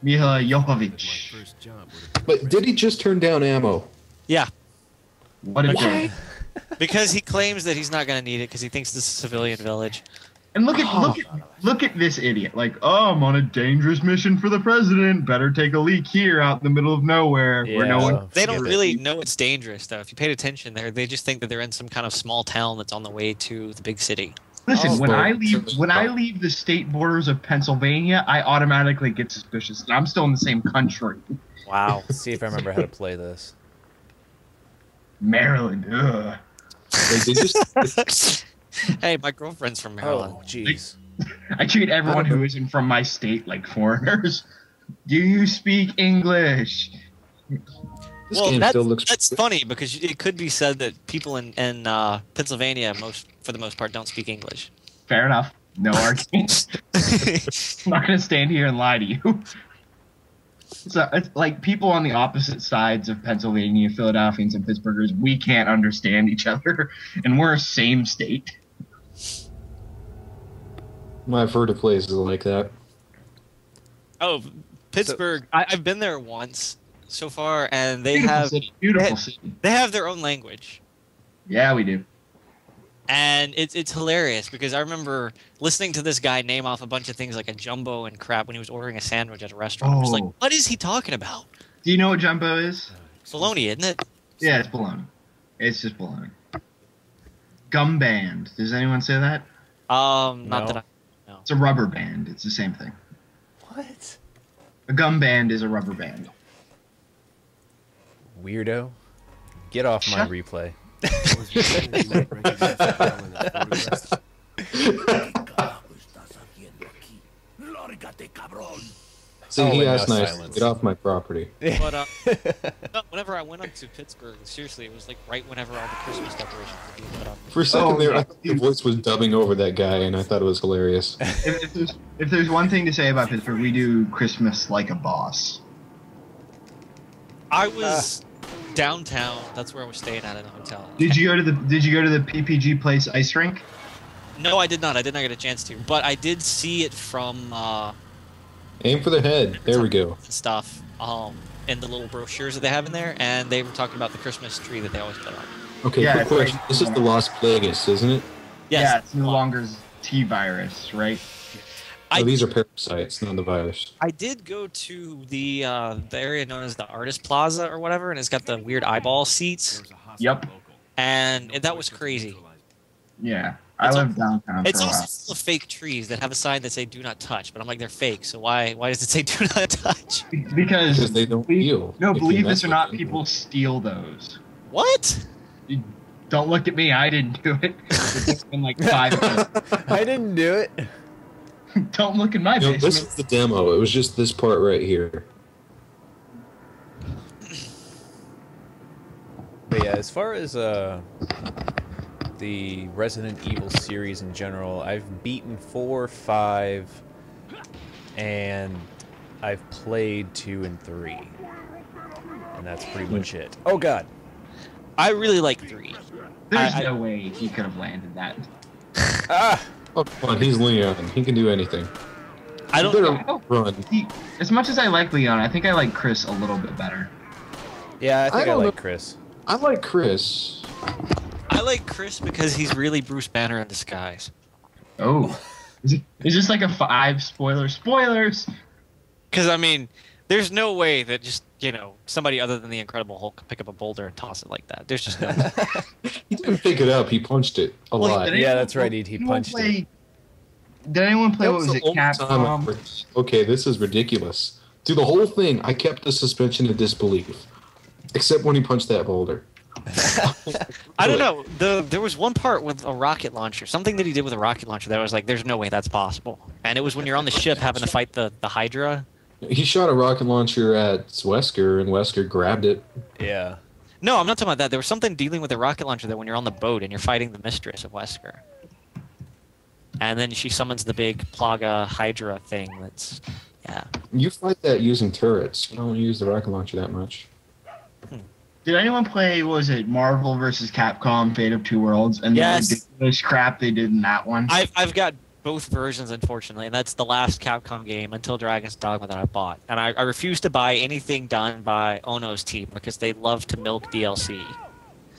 Mila Jovovich. But did he just turn down ammo? Yeah, What a Why? dick. because he claims that he's not going to need it because he thinks this is a civilian village. And look at this idiot. Like, oh, I'm on a dangerous mission for the president. Better take a leak here out in the middle of nowhere where no one. They don't Forget it. really know it's dangerous, though. If you paid attention there, they just think that they're in some kind of small town that's on the way to the big city. Listen, Oh, when well, I leave the state borders of Pennsylvania, I automatically get suspicious. I'm still in the same country. Wow. Let's see if I remember how to play this. Maryland. Ugh. Like, they just, Hey, my girlfriend's from Maryland. Oh, jeez. I treat everyone who isn't from my state like foreigners. Do you speak English? this Well, game still looks. that's funny because it could be said that people in Pennsylvania, for the most part, don't speak English. Fair enough. No argument. I'm not going to stand here and lie to you. So it's like people on the opposite sides of Pennsylvania, Philadelphians and Pittsburghers, we can't understand each other, and we're a same state. I've heard of places like that. Oh, Pittsburgh! I've been there once so far, and they Beautiful have city. Beautiful city. they have their own language, Yeah, we do. and it's hilarious because I remember listening to this guy name off a bunch of things like a jumbo and crap when he was ordering a sandwich at a restaurant. I was like, Oh. what is he talking about? Do you know what jumbo is? Bologna, isn't it? Yeah, it's bologna. It's just bologna. Gum band. Does anyone say that? Not No. that I. It's a rubber band. It's the same thing. What? A gum band is a rubber band. weirdo. Get off my Shut- replay. See, Oh, he and asked now nice. silence. Get off my property. But no, whenever I went up to Pittsburgh, seriously, it was like right whenever all the Christmas decorations were being put up. For a second there, yeah. I thought the voice was dubbing over that guy, and I thought it was hilarious. If there's one thing to say about Pittsburgh, we do Christmas like a boss. I was downtown. That's where I was staying at in a hotel. Did you go to the PPG Place ice rink? No, I did not. I did not get a chance to. But I did see it from Aim for the head. There we go. stuff in the little brochures that they have in there, and they were talking about the Christmas tree that they always put up. Okay, Yeah, quick it's question. like- This is the Las Vegas, isn't it? Yes. Yeah, it's no longer T-virus, right? Oh, these are parasites, not the virus. I did go to the area known as the Artist Plaza or whatever, and it's got the weird eyeball seats, Yep. and that was crazy. Yeah, I It's live downtown It's for a also while. full of fake trees that have a sign that say "Do not touch," but I'm like, they're fake, so why does it say "Do not touch"? Because they don't heal. No, if you believe mess this or with not, them. people steal those. What? Don't look at me, I didn't do it. It's been like 5 minutes. I didn't do it. Don't look in my You know, basement. this is the demo. It was just this part right here. But yeah, as far as the Resident Evil series in general, I've beaten 4, 5, and I've played 2 and 3. And that's pretty much it. Oh god. I really like 3. There's I- no way he could have landed that. Ah! Oh, come on. He's Leon. He can do anything. I You don't. better run. As much as I like Leon, I think I like Chris a little bit better. Yeah, I think I don't like know. Chris. I like Chris. I like Chris because he's really Bruce Banner in disguise. Oh. Is this like a 5 spoiler? Spoilers! Because I mean, there's no way that just somebody other than the Incredible Hulk could pick up a boulder and toss it like that. There's just no way. He didn't pick it up. He punched it a lot. did Yeah, that's right. He punched it. Did anyone play, That what was the it, only time I Capcom? ever- Okay, this is ridiculous. Through the whole thing, I kept the suspension of disbelief. Except when he punched that boulder. I don't know. There was one part with a rocket launcher, something that he did with a rocket launcher that I was like, there's no way that's possible. And it was when you're on the ship having to fight the Hydra. He shot a rocket launcher at Wesker, and Wesker grabbed it. Yeah. No, I'm not talking about that. There was something dealing with the rocket launcher that when you're on the boat and you're fighting the mistress of Wesker. And then she summons the big Plaga Hydra thing that's, yeah. You fight that using turrets. You don't use the rocket launcher that much. Did anyone play, what was it, Marvel vs. Capcom Fate of Two Worlds? And Yes. the ridiculous crap they did in that one? I've got both versions, unfortunately, and that's the last Capcom game until Dragon's Dogma that I bought. And I refuse to buy anything done by Ono's team because they love to milk DLC.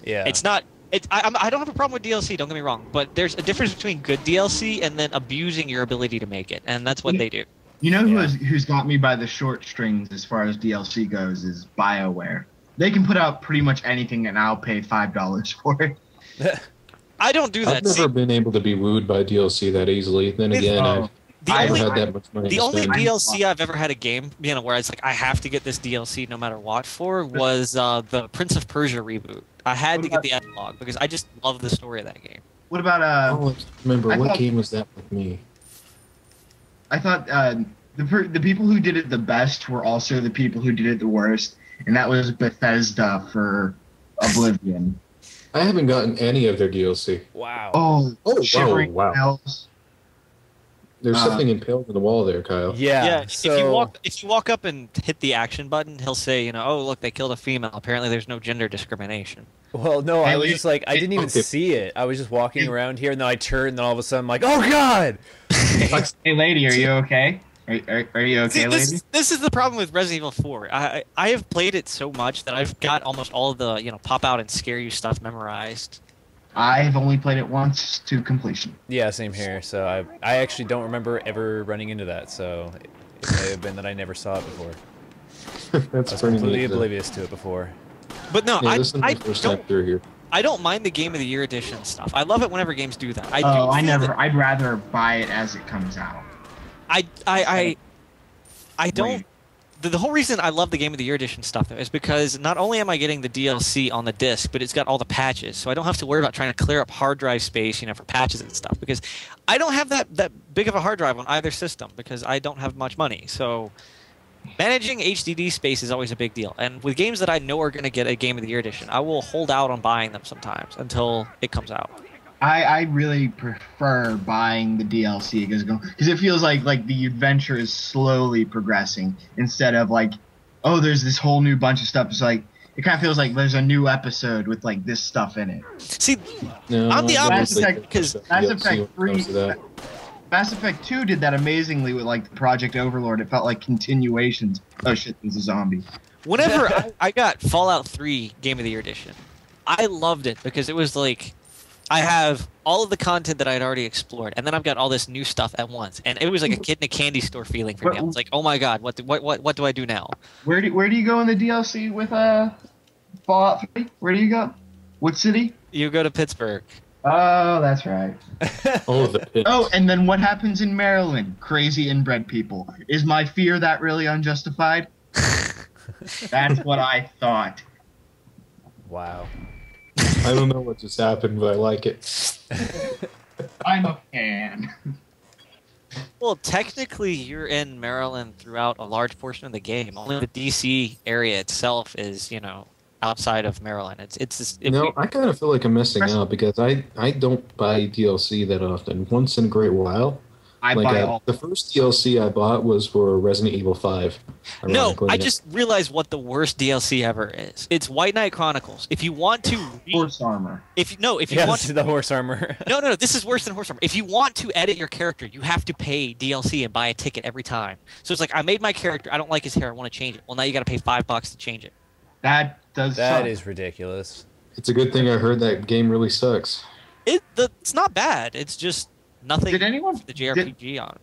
Yeah. It's not. I don't have a problem with DLC. Don't get me wrong, but there's a difference between good DLC and then abusing your ability to make it, and that's what they do. You know who's got me by the short strings as far as DLC goes is BioWare. They can put out pretty much anything and I'll pay $5 for it. I don't do that. I've never been able to be wooed by DLC that easily. Then again, I've The I never only, had that much money the to only spend. DLC I've ever had a game, where it's like I have to get this DLC no matter what for, was the Prince of Persia reboot. I had to get the epilogue because I just love the story of that game. What about Oh, I remember I what thought- game was that with me? I thought the people who did it the best were also the people who did it the worst, and that was Bethesda for Oblivion. I haven't gotten any of their DLC. Wow. Oh, Shivering wow. Hells. There's something impaled in the wall there, Kyle. Yeah. Yeah, So if you walk up and hit the action button, he'll say, oh look, they killed a female. Apparently, there's no gender discrimination. well, no, I was just like, I didn't even Okay. see it. I was just walking around here, and then I turned, and then all of a sudden, I'm like, oh god. Hey, lady, are you okay? Are you okay, See, lady? this is the problem with Resident Evil 4. I have played it so much that I've got almost all of the pop out and scare you stuff memorized. I've only played it once to completion. Yeah, same here. So I actually don't remember ever running into that. So it may have been that I never saw it before. I That's was pretty completely neat. oblivious to it before. But no, Yeah, this is my first time through here. I don't mind the Game of the Year edition stuff. I love it whenever games do that. I'd rather buy it as it comes out. I don't the whole reason I love the Game of the Year edition stuff though is because not only am I getting the DLC on the disc, but it's got all the patches, so I don't have to worry about trying to clear up hard drive space, for patches and stuff. Because I don't have that big of a hard drive on either system because I don't have much money. So managing HDD space is always a big deal. And with games that I know are going to get a Game of the Year edition, I will hold out on buying them sometimes until it comes out. I really prefer buying the DLC because it feels like the adventure is slowly progressing instead of there's this whole new bunch of stuff. It's like it kind of feels like there's a new episode with this stuff in it. See, No, I'm the opposite because Mass Effect 3, Mass Effect 2 did that amazingly with Project Overlord. It felt like continuations. Oh shit, there's a zombie. Whenever I got Fallout 3 Game of the Year edition, I loved it because it was I have all of the content that I had already explored, and then I've got all this new stuff at once, and it was like a kid in a candy store feeling for me. I was like, "Oh my god, what do I do now?" Where do you go in the DLC with Fallout 3? Where do you go? What city? You go to Pittsburgh. Oh, that's right. Oh, and then what happens in Maryland? Crazy inbred people. Is my fear that really unjustified? That's what I thought. Wow. I don't know what just happened, but I like it. I'm a fan. Well, technically, you're in Maryland throughout a large portion of the game. Only the DC area itself is, outside of Maryland. It's just, I kind of feel like I'm missing out because I don't buy DLC that often. Once in a great while. The first DLC I bought was for Resident Evil 5. No, I just realized what the worst DLC ever is. It's White Knight Chronicles. If you want to horse armor. If you want to the horse armor. No, this is worse than horse armor. If you want to edit your character, you have to pay DLC and buy a ticket every time. So it's like I made my character, I don't like his hair, I want to change it. Well, now you got to pay $5 to change it. That suck. Is ridiculous. It's a good thing I heard that game really sucks. It's not bad. It's just nothing. Did anyone the JRPG on?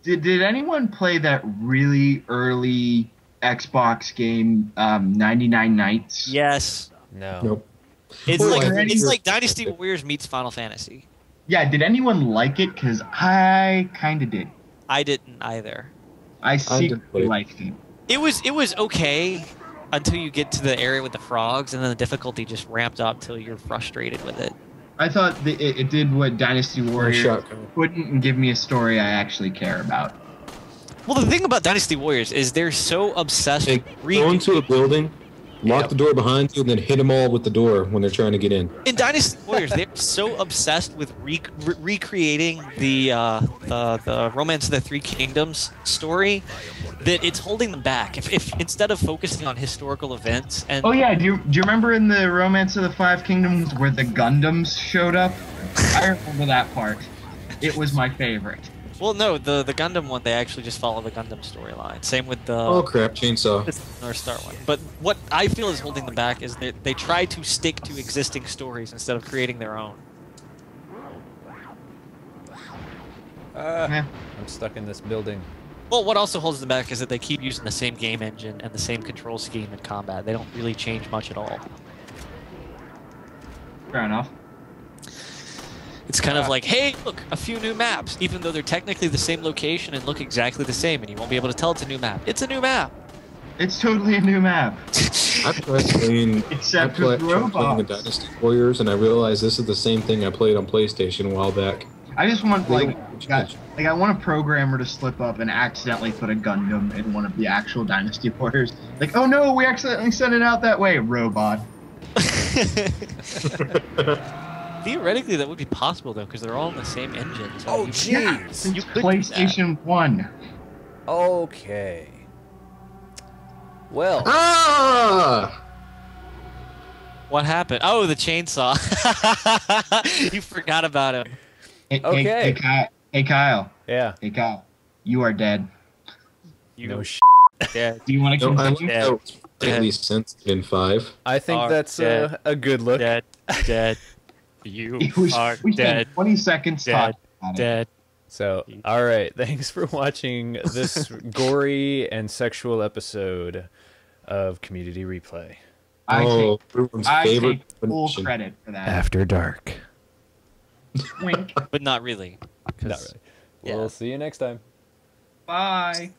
Did anyone play that really early Xbox game, 99 Nights? Yes. No. Nope. It's like Dynasty Warriors meets Final Fantasy. Yeah. Did anyone like it? Because I kind of did. I didn't either. I secretly liked it. It was okay until you get to the area with the frogs, and then the difficulty just ramped up till you're frustrated with it. I thought it did what Dynasty Warriors couldn't and give me a story I actually care about. Well, the thing about Dynasty Warriors is they're so obsessed with go into a building, lock the door behind you, and then hit them all with the door when they're trying to get in. In Dynasty Warriors, they're so obsessed with recreating the Romance of the Three Kingdoms story that it's holding them back. If instead of focusing on historical events and do you remember in the Romance of the Five Kingdoms where the Gundams showed up? I remember that part. It was my favorite. Well, no, the Gundam one, they actually just follow the Gundam storyline. Same with the Chainsaw. North Star one. But what I feel is holding them back is that they try to stick to existing stories instead of creating their own. I'm stuck in this building. Well, what also holds them back is that they keep using the same game engine and the same control scheme in combat. They don't really change much at all. Fair enough. It's kind of like, hey, look, a few new maps, even though they're technically the same location and look exactly the same, and you won't be able to tell it's a new map. It's a new map. It's totally a new map. I tried playing the Dynasty Warriors, and I realized this is the same thing I played on PlayStation a while back. I just want I want a programmer to slip up and accidentally put a Gundam in one of the actual Dynasty Warriors. Like, oh no, we accidentally sent it out that way, robot. Theoretically, that would be possible though, because they're all in the same engine. So jeez! You PlayStation 1. Okay. Well. What happened? Oh, the chainsaw. You forgot about him. Okay. Hey, Kyle. Yeah. Hey, Kyle. You are dead. Dead. Do you want to continue? At least since in 5. I think that's a good look. Dead. You are we dead. 20 seconds dead. Talking Dead. So, all right. Thanks for watching this gory and sexual episode of Community Replay. I take full definition. credit for that. After Dark. Wink. But not really. Not really. We'll see you next time. Bye.